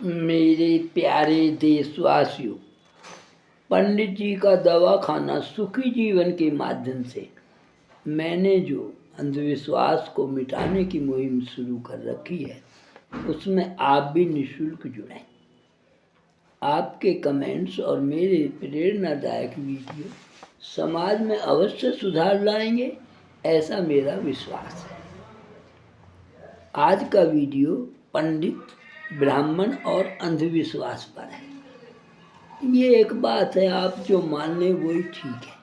मेरे प्यारे देशवासियों, पंडित जी का दवाखाना सुखी जीवन के माध्यम से मैंने जो अंधविश्वास को मिटाने की मुहिम शुरू कर रखी है, उसमें आप भी निःशुल्क जुड़ें। आपके कमेंट्स और मेरे प्रेरणादायक वीडियो समाज में अवश्य सुधार लाएंगे, ऐसा मेरा विश्वास है। आज का वीडियो पंडित, ब्राह्मण और अंधविश्वास पर है। ये एक बात है, आप जो मान लें वही ठीक है।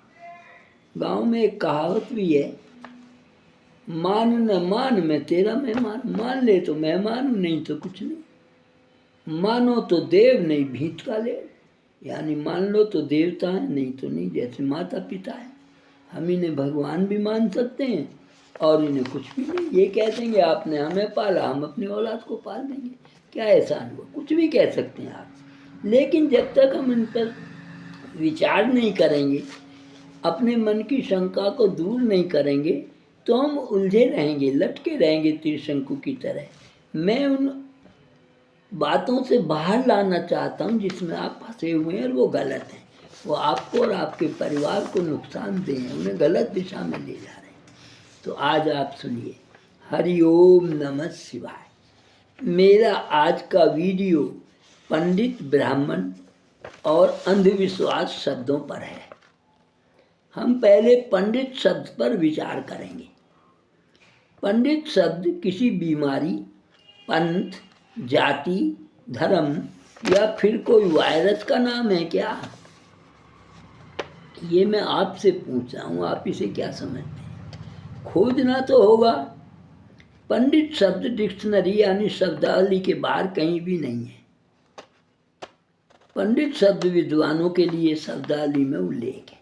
गांव में एक कहावत भी है, मान न मान मैं तेरा मेहमान। मान ले तो मेहमान हूँ, नहीं तो कुछ नहीं। मानो तो देव, नहीं भीत का ले। यानी मान लो तो देवता है, नहीं तो नहीं। जैसे माता पिता है, हम इन्हें भगवान भी मान सकते हैं और इन्हें कुछ भी नहीं। ये कह देंगे आपने हमें पाला, हम अपनी औलाद को पाल देंगे, क्या एहसान हुआ, कुछ भी कह सकते हैं आप। लेकिन जब तक हम इन पर विचार नहीं करेंगे, अपने मन की शंका को दूर नहीं करेंगे, तो हम उलझे रहेंगे, लटके रहेंगे त्रिशंकु की तरह। मैं उन बातों से बाहर लाना चाहता हूँ जिसमें आप फंसे हुए हैं और वो गलत हैं। वो आपको और आपके परिवार को नुकसान दे हैं, उन्हें गलत दिशा में ले जा रहे हैं। तो आज आप सुनिए। हरि ओम नमः शिवाय। मेरा आज का वीडियो पंडित, ब्राह्मण और अंधविश्वास शब्दों पर है। हम पहले पंडित शब्द पर विचार करेंगे। पंडित शब्द किसी बीमारी, पंथ, जाति, धर्म या फिर कोई वायरस का नाम है क्या? ये मैं आपसे पूछ रहा हूँ, आप इसे क्या समझते हैं? खोजना तो होगा। पंडित शब्द डिक्शनरी यानी शब्दावली के बाहर कहीं भी नहीं है। पंडित शब्द विद्वानों के लिए शब्दावली में उल्लेख है।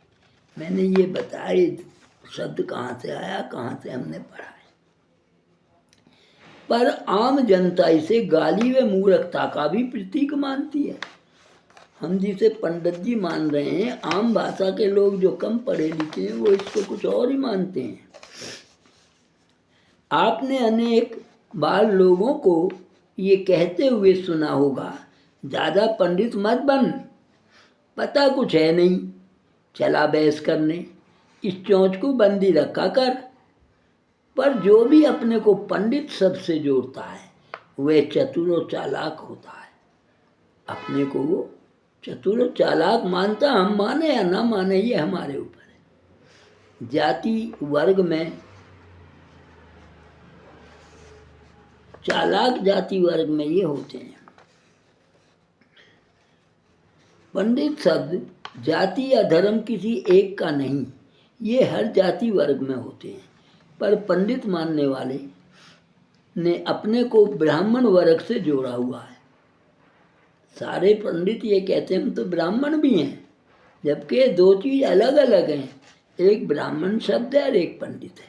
मैंने ये बताया शब्द कहाँ से आया, कहाँ से हमने पढ़ा है। पर आम जनता इसे गाली व मूर्खता का भी प्रतीक मानती है। हम जिसे पंडित जी मान रहे हैं, आम भाषा के लोग जो कम पढ़े लिखे हैं वो इसको कुछ और ही मानते हैं। आपने अनेक बार लोगों को ये कहते हुए सुना होगा, ज़्यादा पंडित मत बन, पता कुछ है नहीं, चला बहस करने, इस चोंच को बंदी रखा कर। पर जो भी अपने को पंडित शब्द से जोड़ता है वह चतुर और चालाक होता है। अपने को वो चतुर और चालाक मानता, हम माने या ना माने ये हमारे ऊपर है। जाति वर्ग में चालाक जाति वर्ग में ये होते हैं। पंडित शब्द जाति या धर्म किसी एक का नहीं, ये हर जाति वर्ग में होते हैं। पर पंडित मानने वाले ने अपने को ब्राह्मण वर्ग से जोड़ा हुआ है। सारे पंडित ये कहते हैं हम तो ब्राह्मण भी हैं, जबकि दो चीज़ अलग अलग हैं। एक ब्राह्मण शब्द है और एक पंडित है।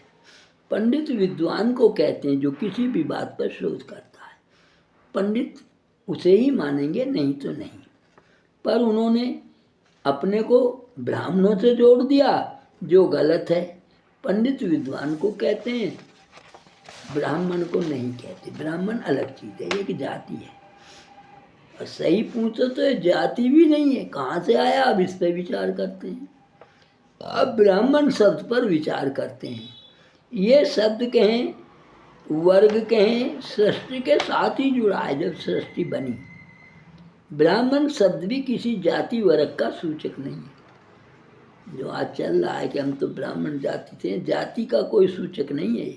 पंडित विद्वान को कहते हैं जो किसी भी बात पर शोध करता है। पंडित उसे ही मानेंगे, नहीं तो नहीं। पर उन्होंने अपने को ब्राह्मणों से जोड़ दिया, जो गलत है। पंडित विद्वान को कहते हैं, ब्राह्मण को नहीं कहते। ब्राह्मण अलग चीज़ है, एक जाति है। और सही पूछो तो ये जाति भी नहीं है, कहाँ से आया, अब इस पर विचार करते हैं। अब ब्राह्मण शब्द पर विचार करते हैं। ये शब्द कहें, वर्ग कहें, सृष्टि के साथ ही जुड़ा है। जब सृष्टि बनी, ब्राह्मण शब्द भी किसी जाति वर्ग का सूचक नहीं है। जो आज चल रहा है कि हम तो ब्राह्मण जाति से, जाति का कोई सूचक नहीं है।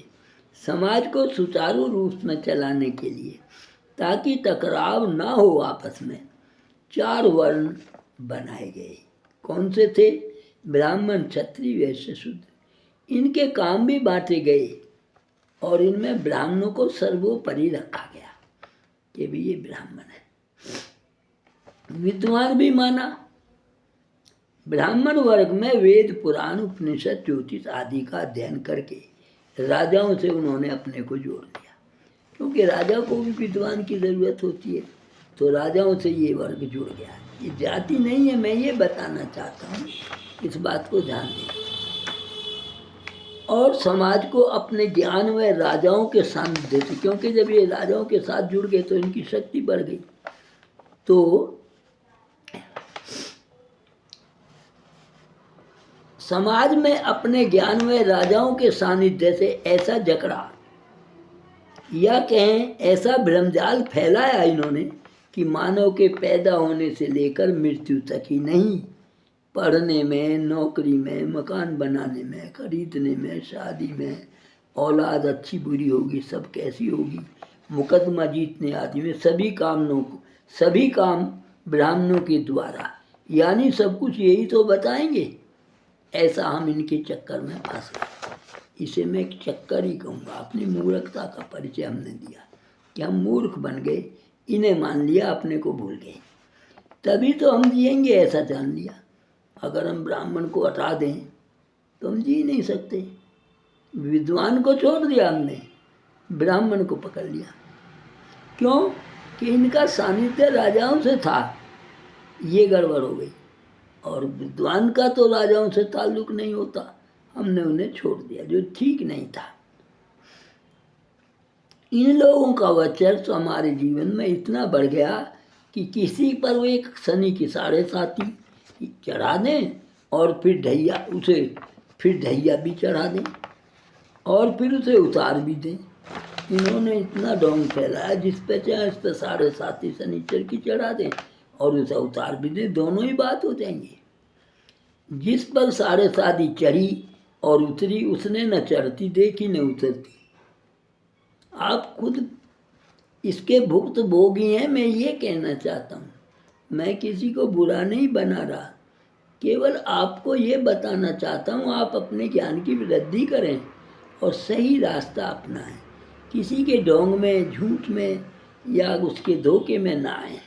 समाज को सुचारू रूप में चलाने के लिए, ताकि टकराव ना हो आपस में, 4 वर्ण बनाए गए। कौन से थे? ब्राह्मण, क्षत्रिय, वैश्य, शूद्र। इनके काम भी बांटे गए और इनमें ब्राह्मणों को सर्वोपरि रखा गया कि भी ये ब्राह्मण है। विद्वान भी माना। ब्राह्मण वर्ग में वेद, पुराण, उपनिषद, ज्योतिष आदि का अध्ययन करके राजाओं से उन्होंने अपने को जोड़ लिया, क्योंकि राजा को भी विद्वान की ज़रूरत होती है। तो राजाओं से ये वर्ग जुड़ गया। ये जाति नहीं है, मैं ये बताना चाहता हूँ, इस बात को ध्यान दें। और समाज को अपने ज्ञान व राजाओं के साथ देते, क्योंकि जब ये राजाओं के साथ जुड़ गए तो इनकी शक्ति बढ़ गई। तो समाज में अपने ज्ञान में राजाओं के सानिध्य से ऐसा जकड़ा या कहें ऐसा भ्रमजाल फैलाया इन्होंने कि मानव के पैदा होने से लेकर मृत्यु तक ही नहीं, पढ़ने में, नौकरी में, मकान बनाने में, खरीदने में, शादी में, औलाद अच्छी बुरी होगी, सब कैसी होगी, मुकदमा जीतने आदि में, सभी काम ब्राह्मणों के द्वारा, यानी सब कुछ यही तो बताएंगे। ऐसा हम इनके चक्कर में फंस गए। इसे मैं एक चक्कर ही कहूँगा। अपनी मूर्खता का परिचय हमने दिया कि हम मूर्ख बन गए, इन्हें मान लिया, अपने को भूल गए। तभी तो हम जिएंगे, ऐसा जान लिया। अगर हम ब्राह्मण को हटा दें तो हम जी नहीं सकते। विद्वान को छोड़ दिया हमने, ब्राह्मण को पकड़ लिया। क्यों? कि इनका सानिध्य राजाओं से था, ये गड़बड़ हो गई। और विद्वान का तो राजाओं से ताल्लुक नहीं होता, हमने उन्हें छोड़ दिया, जो ठीक नहीं था। इन लोगों का वर्चस्व हमारे जीवन में इतना बढ़ गया कि किसी पर वो एक शनि की 7.5 चढ़ा दें और फिर ढैया भी चढ़ा दें और फिर उसे उतार भी दें। इन्होंने इतना ढोंग फैलाया, जिस पे चाहे उस पर 7.5 शनिचर की चढ़ा दें और उसे उतार भी दें, दोनों ही बात हो जाएंगी। जिस पर 7.5 चढ़ी और उतरी, उसने न चढ़ती देखी न उतरती। आप खुद इसके भुक्त भोगी हैं, मैं ये कहना चाहता हूँ। मैं किसी को बुरा नहीं बना रहा, केवल आपको ये बताना चाहता हूँ, आप अपने ज्ञान की वृद्धि करें और सही रास्ता अपनाएं। किसी के ढोंग में, झूठ में या उसके धोखे में ना आए।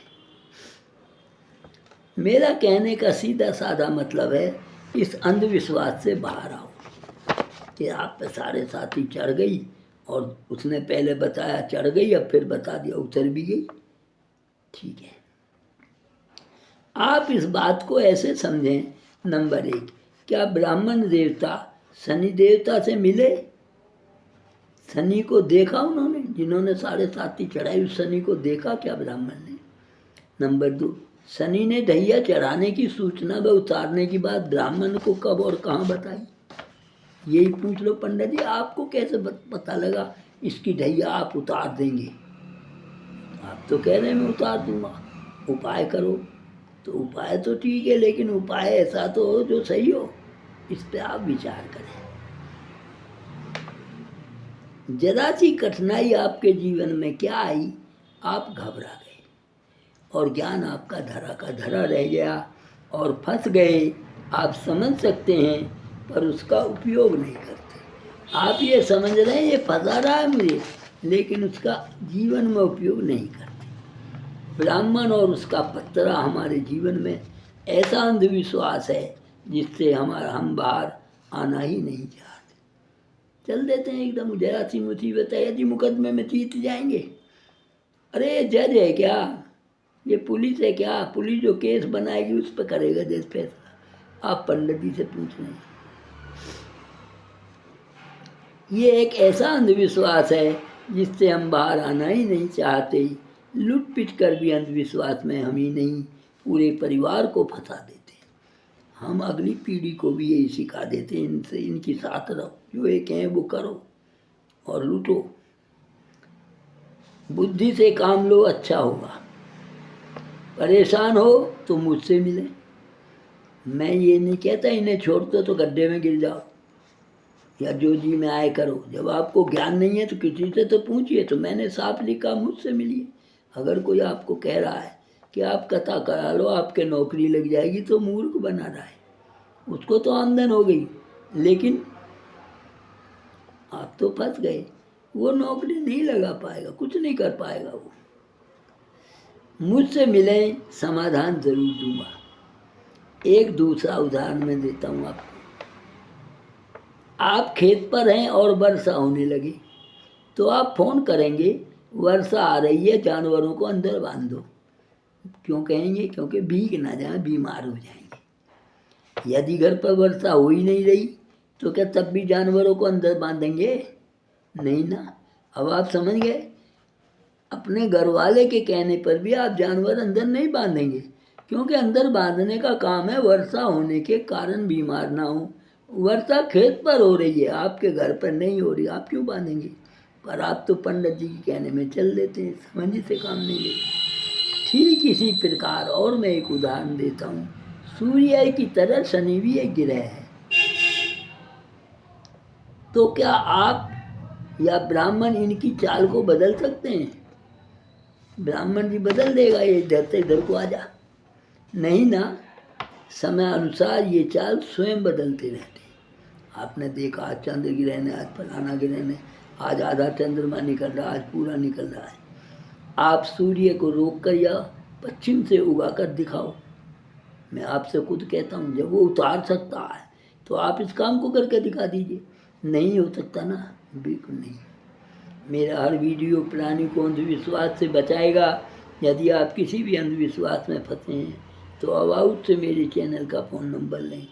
मेरा कहने का सीधा साधा मतलब है, इस अंधविश्वास से बाहर आओ कि आप पे 7.5 चढ़ गई और उसने पहले बताया चढ़ गई, अब फिर बता दिया उतर भी गई। ठीक है, आप इस बात को ऐसे समझें। नंबर 1, क्या ब्राह्मण देवता शनि देवता से मिले? शनि को देखा उन्होंने? जिन्होंने 7.5 चढ़ाई, उस शनि को देखा क्या ब्राह्मण ने? नंबर 2, शनि ने ढैया चढ़ाने की सूचना व उतारने की बात ब्राह्मण को कब और कहाँ बताई? यही पूछ लो पंडित जी, आपको कैसे पता लगा इसकी ढैया आप उतार देंगे? आप तो कह रहे हैं मैं उतार दूंगा, उपाय करो। तो उपाय तो ठीक है, लेकिन उपाय ऐसा तो हो जो सही हो। इस पे आप विचार करें। जरा सी कठिनाई आपके जीवन में क्या आई, आप घबरा गए और ज्ञान आपका धरा का धरा रह गया और फंस गए। आप समझ सकते हैं पर उसका उपयोग नहीं करते। आप ये समझ रहे हैं ये फंसा रहा है मुझे, लेकिन उसका जीवन में उपयोग नहीं करते। ब्राह्मण और उसका पत्तरा हमारे जीवन में ऐसा अंधविश्वास है जिससे हम बाहर आना ही नहीं चाहते। चल देते हैं एकदम, जरा सी मुसीबत है, यदि मुकदमे में जीत जाएंगे। अरे जज है क्या, ये पुलिस है क्या? पुलिस जो केस बनाएगी उस पर करेगा जज फैसला। आप पंडित जी से पूछ रहे हैं। ये एक ऐसा अंधविश्वास है जिससे हम बाहर आना ही नहीं चाहते। लुट पिट कर भी अंधविश्वास में हम ही नहीं, पूरे परिवार को फंसा देते। हम अगली पीढ़ी को भी यही सिखा देते, इनसे इनकी साथ रहो, जो एक हैं वो करो और लूटो। बुद्धि से काम लो, अच्छा होगा। परेशान हो तो मुझसे मिले। मैं ये नहीं कहता इन्हें छोड़ दो तो गड्ढे में गिर जाओ या जो जी में आए करो। जब आपको ज्ञान नहीं है तो किसी से तो पूछिए। तो मैंने साफ लिखा, मुझसे मिलिए। अगर कोई आपको कह रहा है कि आप कथा करा लो आपके नौकरी लग जाएगी, तो मूर्ख बना रहा है। उसको तो आमदन हो गई, लेकिन आप तो फंस गए। वो नौकरी नहीं लगा पाएगा, कुछ नहीं कर पाएगा वो। मुझसे मिलें, समाधान जरूर दूंगा। एक दूसरा उदाहरण मैं देता हूँ आपको। आप खेत पर हैं और वर्षा होने लगी, तो आप फ़ोन करेंगे वर्षा आ रही है, जानवरों को अंदर बांध दो। क्यों कहेंगे? क्योंकि भीग ना जाए, बीमार हो जाएंगे। यदि घर पर वर्षा हो ही नहीं रही तो क्या तब भी जानवरों को अंदर बांधेंगे? नहीं ना। अब आप समझ गए। अपने घर वाले के कहने पर भी आप जानवर अंदर नहीं बांधेंगे, क्योंकि अंदर बांधने का काम है वर्षा होने के कारण बीमार ना हो। वर्षा खेत पर हो रही है, आपके घर पर नहीं हो रही, आप क्यों बांधेंगे? पर आप तो पंडित जी के कहने में चल देते हैं, समझ से काम नहीं लेते। ठीक इसी प्रकार और मैं एक उदाहरण देता हूँ। सूर्य की तरह शनि भी एक ग्रह है। तो क्या आप या ब्राह्मण इनकी चाल को बदल सकते हैं? ब्राह्मण जी बदल देगा, ये इधर से इधर को आ जा, नहीं ना। समय अनुसार ये चाल स्वयं बदलते रहते हैं। आपने देखा आज चंद्र ग्रहण है, आज फलाना ग्रहण है, आज आधा चंद्रमा निकल रहा है, आज पूरा निकल रहा है। आप सूर्य को रोक कर या पश्चिम से उगा कर दिखाओ। मैं आपसे खुद कहता हूँ, जब वो उतार सकता है तो आप इस काम को करके दिखा दीजिए। नहीं हो सकता ना, बिल्कुल नहीं। मेरा हर वीडियो प्राणी को अंधविश्वास से बचाएगा। यदि आप किसी भी अंधविश्वास में फंसे हैं तो अबाउट से मेरे चैनल का फ़ोन नंबर लें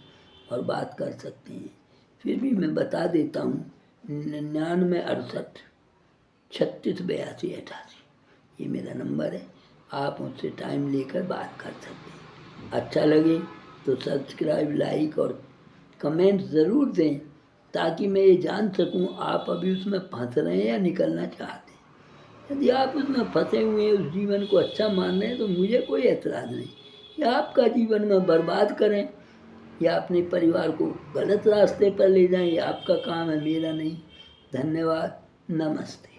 और बात कर सकते हैं। फिर भी मैं बता देता हूँ, 9968 36 82 88, ये मेरा नंबर है। आप मुझसे टाइम लेकर बात कर सकते हैं। अच्छा लगे तो सब्सक्राइब, लाइक और कमेंट ज़रूर दें, ताकि मैं ये जान सकूं आप अभी उसमें फंस रहे हैं या निकलना चाहते हैं। यदि आप उसमें फंसे हुए हैं, उस जीवन को अच्छा मान रहे हैं, तो मुझे कोई एतराज़ नहीं। या आपका जीवन में बर्बाद करें या अपने परिवार को गलत रास्ते पर ले जाएं, ये आपका काम है, मेरा नहीं। धन्यवाद, नमस्ते।